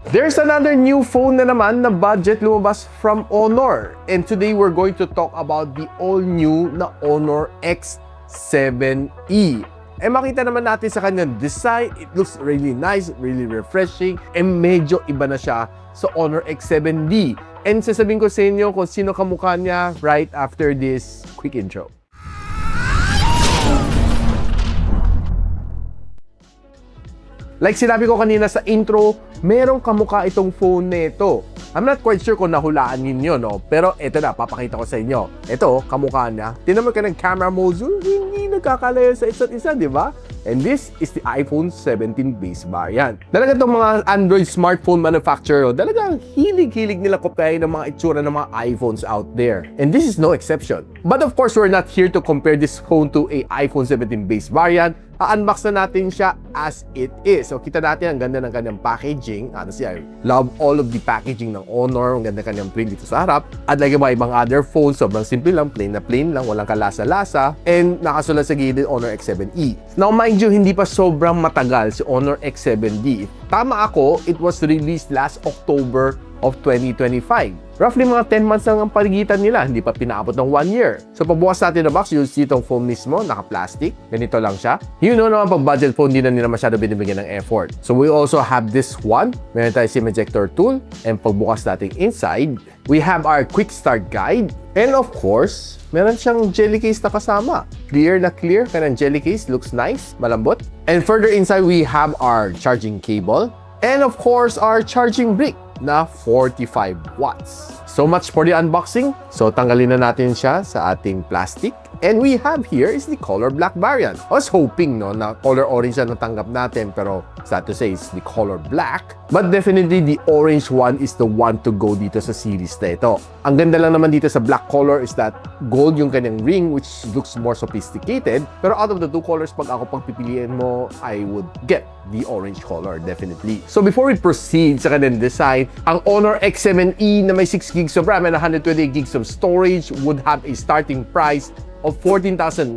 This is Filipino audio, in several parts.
There's another new phone na naman na budget lumabas from Honor. And today we're going to talk about the all-new na Honor X7e. Makita naman natin sa kanyang design, it looks really nice, really refreshing, and medyo iba na siya sa Honor X7d. And sasabihin ko sa inyo kung sino kamukha niya right after this quick intro. Like sinabi ko kanina sa intro, merong kamukha itong phone na ito. I'm not quite sure kung nahulaan ninyo, no? Pero ito na, papakita ko sa inyo. Ito, kamukha niya. Tingnan mo ka ng camera module, hindi nagkakalayo sa isa't isa, di ba? And this is the iPhone 17 base variant. Talaga itong mga Android smartphone manufacturer, talagang hilig-hilig nila kopyahin ng mga itsura ng mga iPhones out there. And this is no exception. But of course, we're not here to compare this phone to a iPhone 17 base variant. I-unbox na natin siya as it is. So, kita natin ang ganda ng kanyang packaging. I love all of the packaging ng Honor. Ang ganda kanyang print dito sa harap. At like mga ibang other phones, sobrang simple lang, plain lang, walang kalasa-lasa. And nakasulat sa gilid, Honor X7e. Now, mind you, hindi pa sobrang matagal si Honor X7d. Tama ako, it was released last October of 2025. Roughly mga 10 months lang ang paligitan nila, hindi pa pinaabot ng 1 year. So pagbukas natin na box, you'll see itong phone mismo, naka-plastic. Ganito lang siya. You know naman pag budget phone, hindi na nila masyado binibigyan ng effort. So we also have this one. Meron tayo SIM ejector tool. And pagbukas natin inside, we have our quick start guide. And of course, meron siyang jelly case na kasama. Clear na clear, kanang jelly case, looks nice, malambot. And further inside, we have our charging cable. And of course, our charging brick na 45 watts. So much for the unboxing. So tanggalin na natin siya sa ating plastic. And we have here is the color black variant. I was hoping no, na color orange na natanggap natin, pero sad to say it's the color black. But definitely the orange one is the one to go dito sa series na ito. Ang ganda lang naman dito sa black color is that gold yung kanyang ring, which looks more sophisticated. Pero out of the two colors, pag ako pagpipiliin mo, I would get the orange color, definitely. So before we proceed sa kanyang design, ang Honor X7e na may 6 gigs of RAM and 128 gigs of storage would have a starting price of 14,999.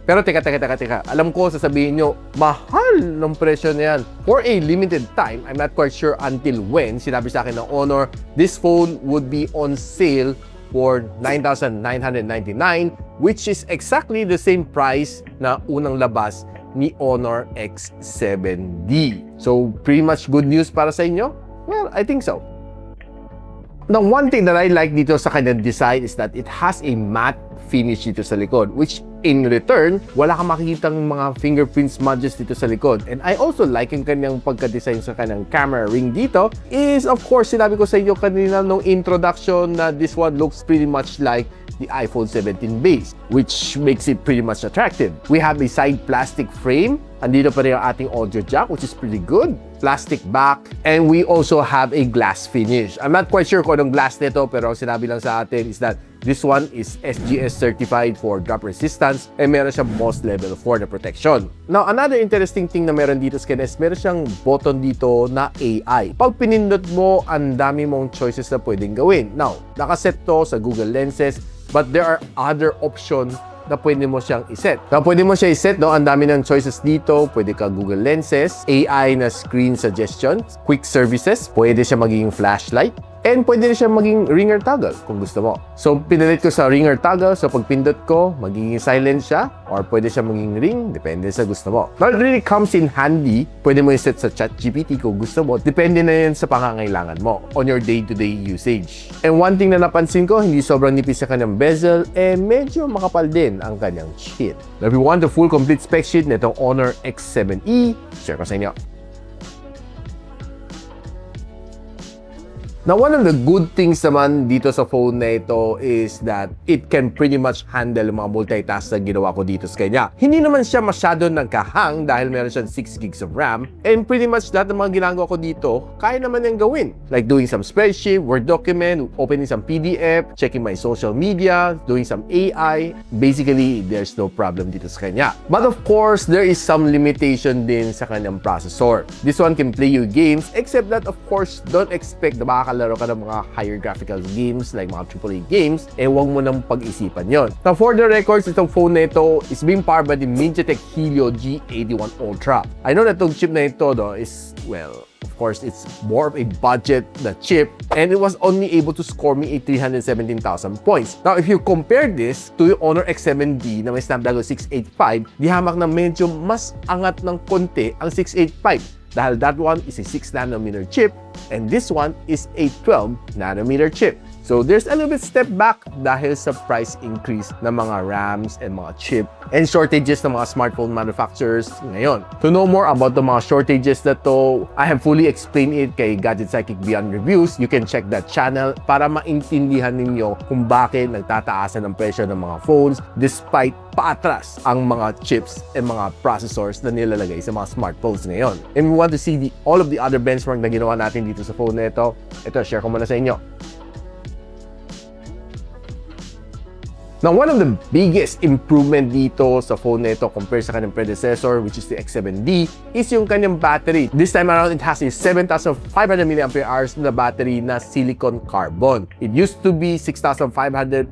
Pero teka. Alam ko, sasabihin nyo, mahal ng presyo na yan. For a limited time, I'm not quite sure until when, sinabi sa akin ng Honor, this phone would be on sale for 9,999, which is exactly the same price na unang labas ni Honor X7d. So, pretty much good news para sa inyo? Well, I think so. Now, one thing that I like dito sa kanyang design is that it has a matte finish dito sa likod, which in return, wala kang makikitang mga fingerprint smudges dito sa likod. And I also like yung kanyang pagka-design sa kanyang camera ring dito is, of course, sinabi ko sa inyo kanina nung introduction na this one looks pretty much like the iPhone 17 base, which makes it pretty much attractive. We have a side plastic frame. Andito pa rin ang ating audio jack, which is pretty good. Plastic back. And we also have a glass finish. I'm not quite sure kung anong glass nito, pero sinabi lang sa atin is that this one is SGS certified for drop resistance and meron siyang MOS level 4 na protection. Now, another interesting thing na meron dito sa kanya is meron siyang button dito na AI. Pag pinindot mo, ang dami mong choices na pwedeng gawin. Now, nakaset to sa Google Lenses, but there are other options na pwede mo siyang iset. Now, pwede mo siya iset, no? Ang dami ng choices dito. Pwede ka Google Lenses, AI na screen suggestion, quick services, pwede siya magiging flashlight, and pwede rin siya maging ringer toggle kung gusto mo. So, pinalit ko sa ringer toggle. So, pag pindot ko, magiging silent siya or pwede siya maging ring. Depende sa gusto mo. Now, it really comes in handy. Pwede mo i-set sa ChatGPT kung gusto mo. Depende na yan sa pangangailangan mo on your day-to-day usage. And one thing na napansin ko, hindi sobrang nipis sa kanyang bezel and medyo makapal din ang kanyang sheet. Now, if you want the full complete spec sheet na itong Honor X7e, share ko sa inyo. Now, one of the good things naman dito sa phone na ito is that it can pretty much handle mga multitask na ginawa ko dito sa kanya. Hindi naman siya masyado nagkahang dahil meron siyang 6 gigs of RAM and pretty much lahat ng mga ginagawa ko dito, kaya naman niyang gawin. Like doing some spreadsheet, Word document, opening some PDF, checking my social media, doing some AI. Basically, there's no problem dito sa kanya. But of course, there is some limitation din sa kanyang processor. This one can play you games, except that of course, don't expect na makakalaro ka ng mga higher graphical games like mga AAA games, huwag mo nang pag-isipan yon. Now, for the records, itong phone na ito is being powered by the MediaTek Helio G81 Ultra. I know na itong chip na ito is, well, Of course, it's more of a budget na chip, and it was only able to score me a 317,000 points. Now, if you compare this to yung Honor X7e na may Snapdragon 685, di hamak na medyo mas angat ng konti ang 685 dahil that one is a 6nm chip and this one is a 12nm chip. So there's a little bit step back dahil sa price increase ng mga RAMs and mga chip and shortages ng mga smartphone manufacturers ngayon. To know more about the mga shortages na to, I have fully explained it kay Gadget Sidekick Beyond Reviews. You can check that channel para maintindihan ninyo kung bakit nagtataasan ng presyo ng mga phones despite paatras ang mga chips and mga processors na nilalagay sa mga smartphones ngayon. And we want to see all of the other benchmark na ginawa natin dito sa phone na ito. Ito, share ko muna sa inyo. Now, one of the biggest improvement dito sa phone na ito compared sa kanyang predecessor, which is the X7e, is yung kanyang battery. This time around, it has a 7,500 mAh na battery na silicon carbon. It used to be 6,500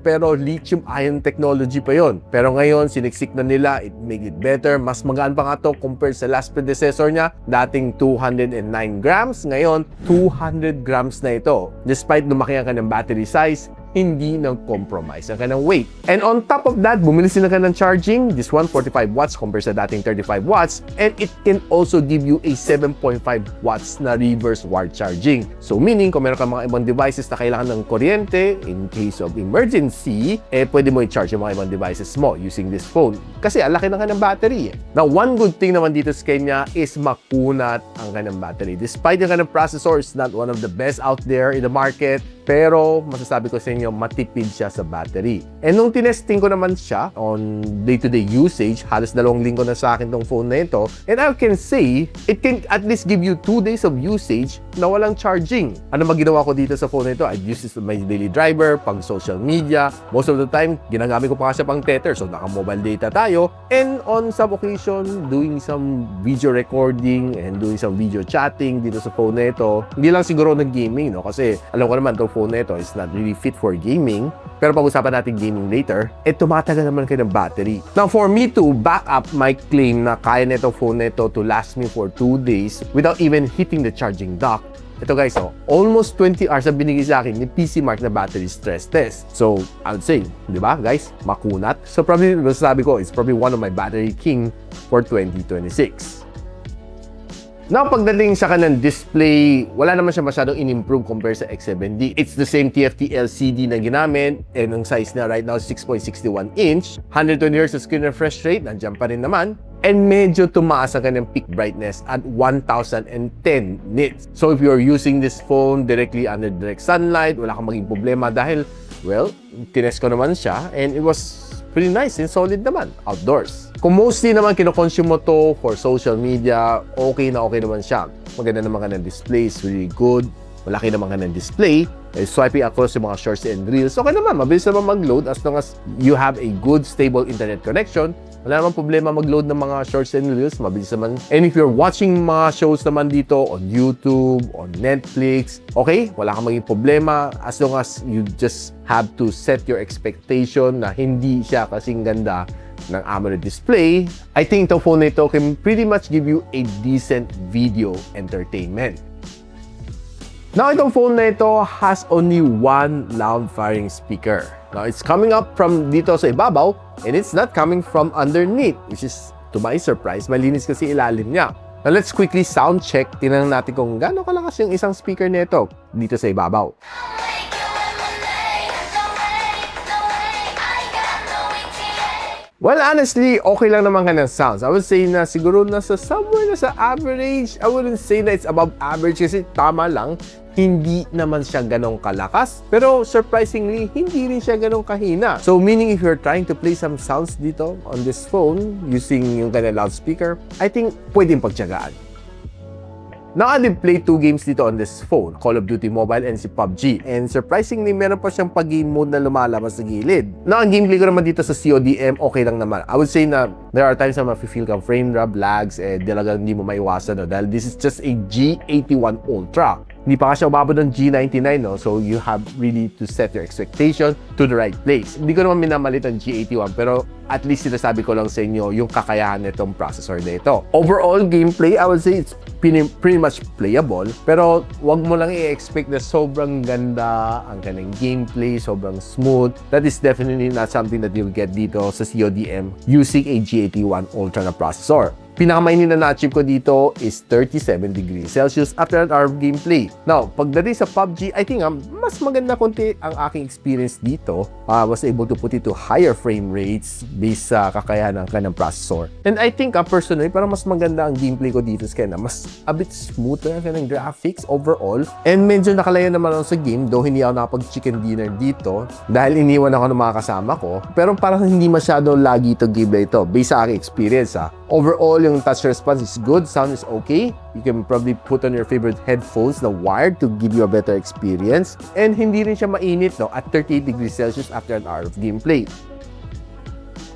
pero lithium-ion technology pa yon. Pero ngayon, siniksik na nila, it make it better. Mas magaan pa nga to compared sa last predecessor niya, dating 209 grams. Ngayon, 200 grams na ito. Despite lumaki ang kanyang battery size, hindi nag-compromise ang kanyang weight. And on top of that, bumili sila ng charging. This one, 45 watts compared sa dating 35 watts. And it can also give you a 7.5 watts na reverse wired charging. So meaning, kung meron ka mga ibang devices na kailangan ng kuryente, in case of emergency, pwede mo i-charge yung mga ibang devices mo using this phone. Kasi ang laki ng kanyang battery. Now, one good thing naman dito sa kanya is makunat ang kanyang battery. Despite yung kanyang processor is not one of the best out there in the market, pero masasabi ko sa inyo, matipid siya sa battery. And nung tinesting ko naman siya on day-to-day usage, halos 2 linggo na sa akin tong phone na ito, and I can say, it can at least give you 2 days of usage na walang charging. Ano maginawa ko dito sa phone na ito? I use this with my daily driver, pang social media. Most of the time, ginagamit ko pa kasi pang tether, so naka-mobile data tayo. And on some occasion, doing some video recording and doing some video chatting dito sa phone na ito. Hindi lang siguro nag-gaming, no? Kasi alam ko naman, itong phone na ito is not really fit for gaming. Pero pag-usapan natin gaming later, tumatagal naman kayo ng battery. Now, for me to back up my claim na kaya na itong phone na ito to last me for 2 days without even hitting the charging dock, ito guys, almost 20 hours ang binigay sa akin ni PC Mark na battery stress test. So, I would say, di ba guys, makunat. So, probably, masasabi ko, it's probably one of my battery king for 2026. Now, pagdating sa kanang display, wala naman siya masyadong in-improve compared sa X7e. It's the same TFT LCD na ginamit, and ang size niya right now is 6.61 inch. 120Hz screen refresh rate, nandiyan pa rin naman. And medyo tumaas ang kanyang peak brightness at 1010 nits. So if you're using this phone directly under direct sunlight, wala kang maging problema dahil, well, tinest ko naman siya and it was pretty nice and solid naman outdoors. Kung mostly naman kinoconsume mo to for social media, okay naman siya. Maganda naman ka ng display, it's really good. Malaki naman ka ng display. Swiping across yung mga shorts and reels, okay naman, mabilis naman mag-load as long as you have a good, stable internet connection. Wala naman problema mag-load ng mga shorts and reels, mabilis naman. And if you're watching mga shows naman dito on YouTube, on Netflix, okay, wala kang maging problema as long as you just have to set your expectation na hindi siya kasing ganda ng AMOLED display. I think the phone na ito can pretty much give you a decent video entertainment. Now, itong phone na ito has only one loud-firing speaker. Now, it's coming up from dito sa ibabaw and it's not coming from underneath, which is, to my surprise, malinis kasi ilalim niya. Now, let's quickly sound check. Tingnan natin kung gaano kalakas yung isang speaker nito dito sa ibabaw. Well, honestly, okay lang naman kanyang sounds. I would say na siguro nasa somewhere na sa average. I wouldn't say na it's above average kasi tama lang. Hindi naman siya ganong kalakas. Pero surprisingly, hindi rin siya ganong kahina. So meaning if you're trying to play some sounds dito on this phone using yung kanyang loudspeaker, I think pwedeng pagtiyagaan. Now, I did play 2 games dito on this phone, Call of Duty Mobile and si PUBG. And surprisingly, meron pa siyang pag-game mode na lumalabas sa gilid. Now, ang gameplay ko naman dito sa CODM, okay lang naman. I would say na there are times na ma-feel kang frame drop, lags, talagang hindi mo maiwasan. No? Dahil this is just a G81 Ultra. Hindi pa kasi umabot ng G99, no? So you have really to set your expectation to the right place. Hindi ko naman minamalit ang G81, pero at least sinasabi ko lang sa inyo yung kakayahan nitong processor na ito. Overall gameplay, I would say it's pretty much playable, pero wag mo lang i-expect na sobrang ganda ang kanyang gameplay, sobrang smooth. That is definitely not something that you'll get dito sa CODM using a G81 Ultra na processor. Pinakamainin na na-achieve ko dito is 37 degrees Celsius after an hour of gameplay. Now, pagdating sa PUBG, I think mas maganda konti ang aking experience dito. I was able to put it to higher frame rates based sa kakayahan ng kanyang processor. And I think, personally, parang mas maganda ang gameplay ko dito sa kanya. Mas a bit smoother ang kanyang graphics overall. And medyo nakalaya naman ako sa game, though hindi ako nakapag-chicken dinner dito dahil iniwan ako ng mga kasama ko. Pero parang hindi masyado lagi ito gameplay ito based sa aking experience. Overall, yung touch response is good, sound is okay. You can probably put on your favorite headphones na wired to give you a better experience. And hindi rin siya mainit, no, at 38 degrees Celsius after an hour of gameplay.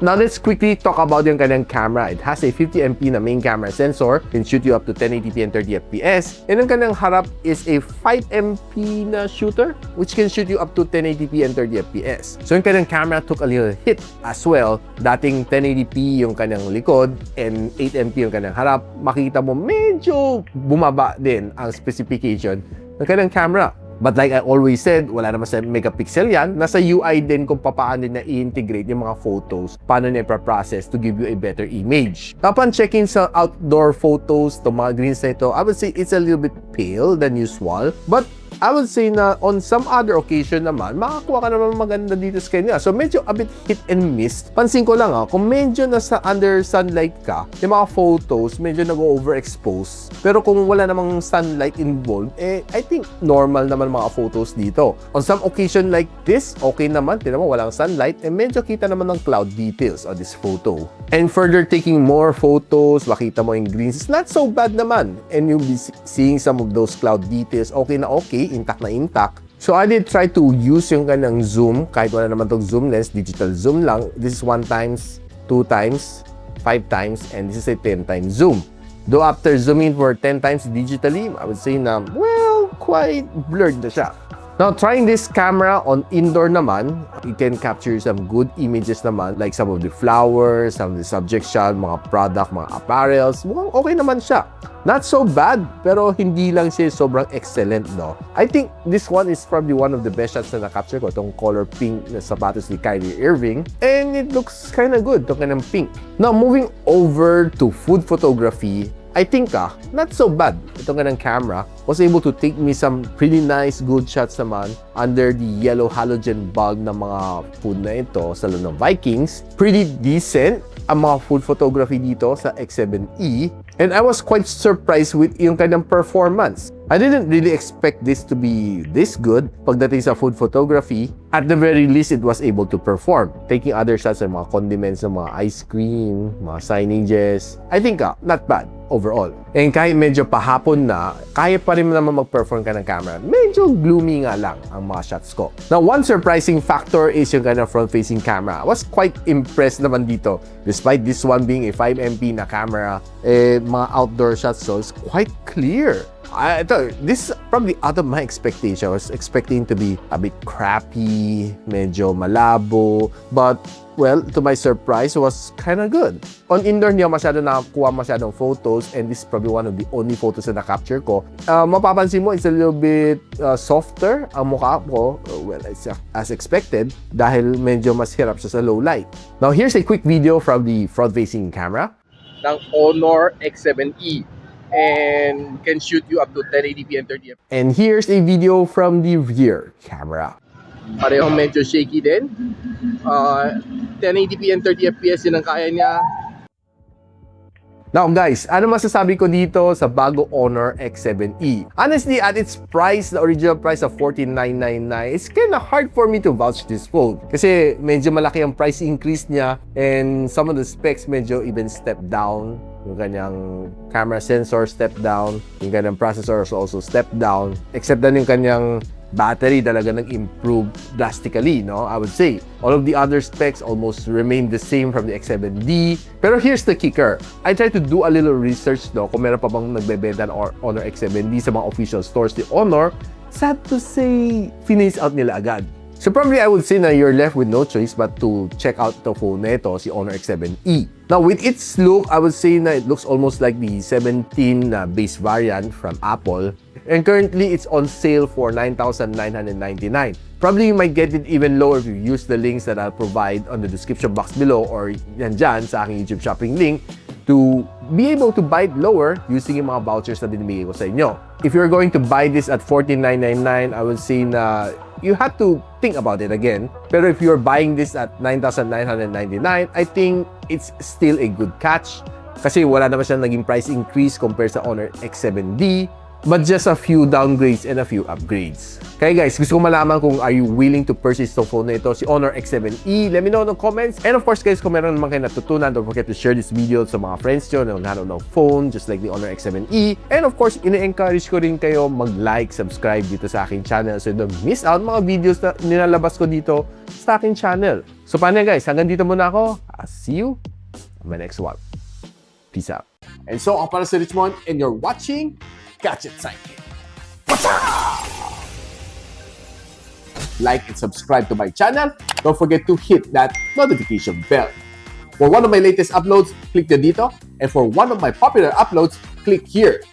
Now, let's quickly talk about yung kanyang camera. It has a 50MP na main camera sensor, can shoot you up to 1080p and 30fps. And ang kanyang harap is a 5MP na shooter, which can shoot you up to 1080p and 30fps. So yung kanyang camera took a little hit as well. Dating 1080p yung kanyang likod and 8MP yung kanyang harap. Makita mo medyo bumaba din ang specification ng kanyang camera. But like I always said, wala naman sa megapixel yan. Nasa UI din kung paano na i-integrate yung mga photos, paano na i-process to give you a better image. Upon checking sa outdoor photos, itong mga greens na ito, I would say it's a little bit pale than usual. But I would say na on some other occasion naman, makakuha ka naman maganda dito sa kanya. So medyo a bit hit and miss. Pansin ko lang kung medyo nasa under sunlight ka, yung mga photos medyo nag-overexpose. Pero kung wala namang sunlight involved, I think normal naman mga photos dito. On some occasion like this, okay naman. Tignan mo, walang sunlight. Medyo kita naman ng cloud details on this photo. And further taking more photos, makita mo yung greens. It's not so bad naman. And you'll be seeing some of those cloud details. Okay na okay. Intact na intact. So I did try to use yung kanyang zoom, kahit wala naman itong zoom lens, digital zoom lang. This is 1 times, 2 times, 5 times, and this is a 10 times zoom. Though after zooming for 10 times digitally, I would say na, well, quite blurred na siya. Now, trying this camera on indoor naman, you can capture some good images naman, like some of the flowers, some of the subject shot, mga product, mga apparels. Mukhang okay naman siya. Not so bad, pero hindi lang siya sobrang excellent, no? I think this one is probably one of the best shots na na-capture ko, itong color pink na sapatos ni Kyrie Irving. And it looks kind of good, itong kanyang pink. Now, moving over to food photography, I think not so bad. Itong kanyang camera was able to take me some pretty nice, good shots naman under the yellow halogen bulb ng mga food na ito sa loob ng Vikings. Pretty decent ang mga food photography dito sa X7e. And I was quite surprised with yung kanyang performance. I didn't really expect this to be this good pagdating sa food photography. At the very least, it was able to perform. Taking other shots ng mga condiments, ng mga ice cream, mga signages. I think not bad overall. And kahit medyo pahapon na, kaya pa rin naman mag-perform ka ng camera. Medyo gloomy nga lang ang mga shots ko. Now, one surprising factor is yung kanyang front-facing camera. I was quite impressed naman dito. Despite this one being a 5MP na camera, mga outdoor shots, so it's quite clear. This is probably out of my expectation. I was expecting to be a bit crappy, medyo malabo, but well, to my surprise, it was kind of good. On indoor, hindi ako nakakuha masyadong photos, and this is probably one of the only photos na na-capture ko. Mapapansin mo, it's a little bit softer ang mukha ko. Well, it's as expected, dahil medyo mas hirap siya sa low light. Now, here's a quick video from the front-facing camera ng Honor X7e. And can shoot you up to 1080p and 30fps. And here's a video from the rear camera. Parehong medyo shaky din. 1080p and 30fps yun ang kaya niya. Now guys, ano masasabi ko dito sa bago Honor X7e? Honestly, at its price, the original price of $14,999, it's kinda hard for me to vouch this phone. Kasi medyo malaki ang price increase niya, and some of the specs medyo even step down. Yung kanyang camera sensor step down, yung kanyang processor also step down, except then yung kanyang Battery talaga nag-improve drastically, no? I would say. All of the other specs almost remain the same from the X7D. Pero here's the kicker. I tried to do a little research, no, kung meron pa bang nagbebenta ng Honor X7D sa mga official stores ni Honor. Sad to say, finish out nila agad. So probably I would say na you're left with no choice but to check out the phone na ito, si Honor X7e. Now with its look, I would say na it looks almost like the 17 base variant from Apple. And currently, it's on sale for $9,999. Probably you might get it even lower if you use the links that I'll provide on the description box below or yan dyan sa aking YouTube shopping link to be able to buy it lower using yung mga vouchers na dinibigay ko sa inyo. If you're going to buy this at $14,999, I would say na you have to think about it again. Pero if you're buying this at $9,999, I think it's still a good catch kasi wala naman siyang naging price increase compared sa Honor X7D. But just a few downgrades and a few upgrades. Kaya guys, gusto ko malaman kung are you willing to purchase the phone na ito, si Honor X7e. Let me know in the comments. And of course guys, kung meron naman kayo natutunan, don't forget to share this video sa mga friends nyo na naghahanap ng phone just like the Honor X7e. And of course, ina-encourage ko rin kayo mag-like, subscribe dito sa aking channel so you don't miss out mga videos na nilalabas ko dito sa aking channel. So paano guys, hanggang dito muna ako. I'll see you on my next one. Peace out. And so, ako para si Richmond and you're watching Gadget Sidekick. Like and subscribe to my channel. Don't forget to hit that notification bell. For one of my latest uploads, click the dito. And for one of my popular uploads, click here.